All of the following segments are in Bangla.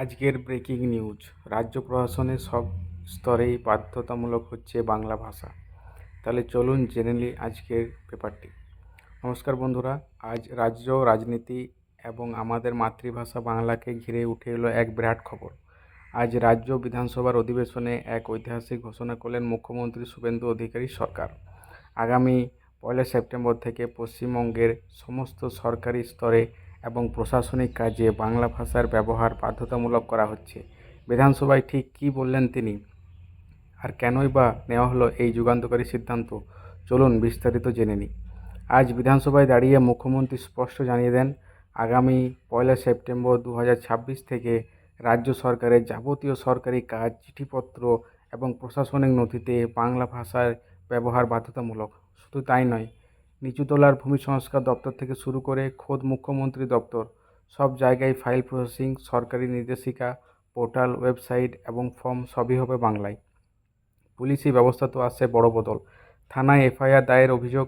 আজকের ব্রেকিং নিউজ, রাজ্য প্রশাসনের সব স্তরেই বাধ্যতামূলক হচ্ছে বাংলা ভাষা। তাহলে চলুন জেনে নিই আজকের পেপারটি। নমস্কার বন্ধুরা, আজ রাজ্য রাজনীতি এবং আমাদের মাতৃভাষা বাংলাকে ঘিরে উঠে এলো এক বিরাট খবর। আজ রাজ্য বিধানসভার অধিবেশনে এক ঐতিহাসিক ঘোষণা করলেন মুখ্যমন্ত্রী শুভেন্দু অধিকারী সরকার। আগামী 1 সেপ্টেম্বর থেকে পশ্চিমবঙ্গের সমস্ত সরকারি স্তরে এবং প্রশাসনিক কাজে বাংলা ভাষার ব্যবহার বাধ্যতামূলক করা হচ্ছে। বিধানসভায় ঠিক কী বললেন তিনি, আর কেনই বা নেওয়া হলো এই যুগান্তকারী সিদ্ধান্ত, চলুন বিস্তারিত জেনে নিই। আজ বিধানসভায় দাঁড়িয়ে মুখ্যমন্ত্রী স্পষ্ট জানিয়ে দেন, আগামী 1 সেপ্টেম্বর 2026 থেকে রাজ্য সরকারের যাবতীয় সরকারি কাজ, চিঠিপত্র এবং প্রশাসনিক নথিতে বাংলা ভাষার ব্যবহার বাধ্যতামূলক। শুধু তাই নয়, নিচুতলার ভূমি সংস্কার দপ্তর থেকে শুরু করে খোদ মুখ্যমন্ত্রী দপ্তর, সব জায়গায় ফাইল প্রসেসিং, সরকারি নির্দেশিকা, পোর্টাল, ওয়েবসাইট এবং ফর্ম সবই হবে বাংলায়। পুলিশি ব্যবস্থা তো আসছে বড় বদল। থানায় এফআইআর দায়ের, অভিযোগ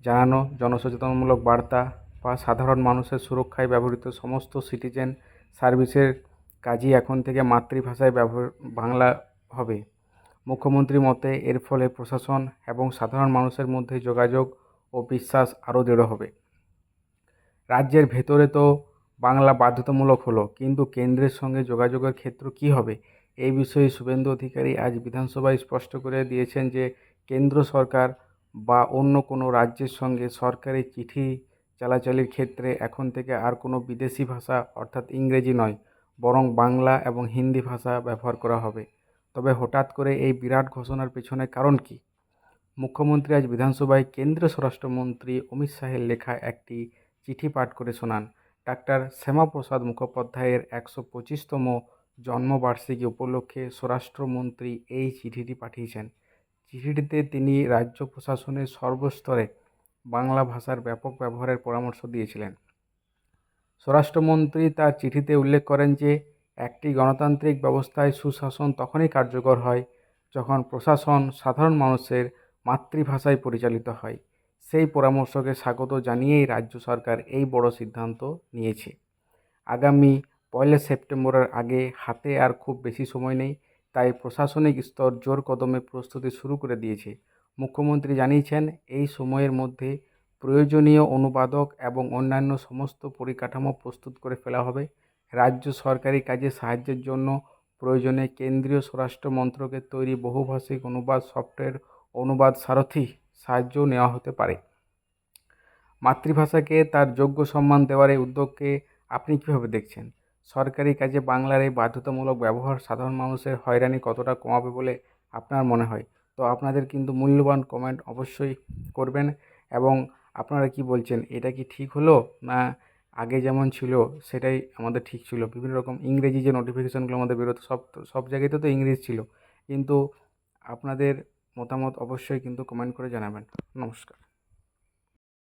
জানানো, জনসচেতনমূলক বার্তা বা সাধারণ মানুষের সুরক্ষায় ব্যবহৃত সমস্ত সিটিজেন সার্ভিসের কাজই এখন থেকে মাতৃভাষায় বাংলা হবে। মুখ্যমন্ত্রীর মতে এর ফলে প্রশাসন এবং সাধারণ মানুষের মধ্যে যোগাযোগ ও বিশ্বাস আরও দৃঢ় হবে। রাজ্যের ভেতরে তো বাংলা বাধ্যতামূলক হলো, কিন্তু কেন্দ্রের সঙ্গে যোগাযোগের ক্ষেত্র কী হবে? এই বিষয়ে শুভেন্দু অধিকারী আজ বিধানসভায় স্পষ্ট করে দিয়েছেন যে কেন্দ্র সরকার বা অন্য কোনো রাজ্যের সঙ্গে সরকারি চিঠি চালাচালির ক্ষেত্রে এখন থেকে আর কোনো বিদেশি ভাষা অর্থাৎ ইংরেজি নয়, বরং বাংলা এবং হিন্দি ভাষা ব্যবহার করা হবে। তবে হঠাৎ করে এই বিরাট ঘোষণার পেছনে কারণ কী? মুখ্যমন্ত্রী আজ বিধানসভায় কেন্দ্রীয় স্বরাষ্ট্রমন্ত্রী অমিত শাহের লেখা একটি চিঠি পাঠ করে শোনান। ডাক্তার শ্যামাপ্রসাদ মুখোপাধ্যায়ের 125তম জন্মবার্ষিকী উপলক্ষে স্বরাষ্ট্রমন্ত্রী এই চিঠিটি পাঠিয়েছেন। চিঠিটিতে তিনি রাজ্য প্রশাসনের সর্বস্তরে বাংলা ভাষার ব্যাপক ব্যবহারের পরামর্শ দিয়েছিলেন। স্বরাষ্ট্রমন্ত্রী তার চিঠিতে উল্লেখ করেন যে একটি গণতান্ত্রিক ব্যবস্থায় সুশাসন তখনই কার্যকর হয় যখন প্রশাসন সাধারণ মানুষের মাতৃভাষায় পরিচালিত হয়। সেই পরামর্শকে স্বাগত জানিয়েই রাজ্য সরকার এই বড় সিদ্ধান্ত নিয়েছে। আগামী 1 সেপ্টেম্বরের আগে হাতে আর খুব বেশি সময় নেই, তাই প্রশাসনিক স্তর জোর কদমে প্রস্তুতি শুরু করে দিয়েছে। মুখ্যমন্ত্রী জানিয়েছেন, এই সময়ের মধ্যে প্রয়োজনীয় অনুবাদক এবং অন্যান্য সমস্ত পরিকাঠামো প্রস্তুত করে ফেলা হবে। রাজ্য সরকারি কাজে সাহায্যের জন্য প্রয়োজনে কেন্দ্রীয় স্বরাষ্ট্র মন্ত্রকের তৈরি বহুভাষিক অনুবাদ সফটওয়্যার অনুবাদ সারথি সাহায্যও নেওয়া হতে পারে। মাতৃভাষাকে তার যোগ্য সম্মান দেওয়ার এই উদ্যোগকে আপনি কীভাবে দেখছেন? সরকারি কাজে বাংলার এই বাধ্যতামূলক ব্যবহার সাধারণ মানুষের হয়রানি কতটা কমাবে বলে আপনার মনে হয়? তো আপনাদের কিন্তু মূল্যবান কমেন্ট অবশ্যই করবেন। এবং আপনারা কি বলছেন, এটা কি ঠিক হলো, না আগে যেমন ছিল সেটাই আমাদের ঠিক ছিল? বিভিন্ন রকম ইংরেজি যে নোটিফিকেশানগুলো আমাদের বেরোতো, সব জায়গাতে তো ইংরেজি ছিল, কিন্তু আপনাদের মতামত অবশ্যই কিন্তু কমেন্ট করে জানাবেন। নমস্কার।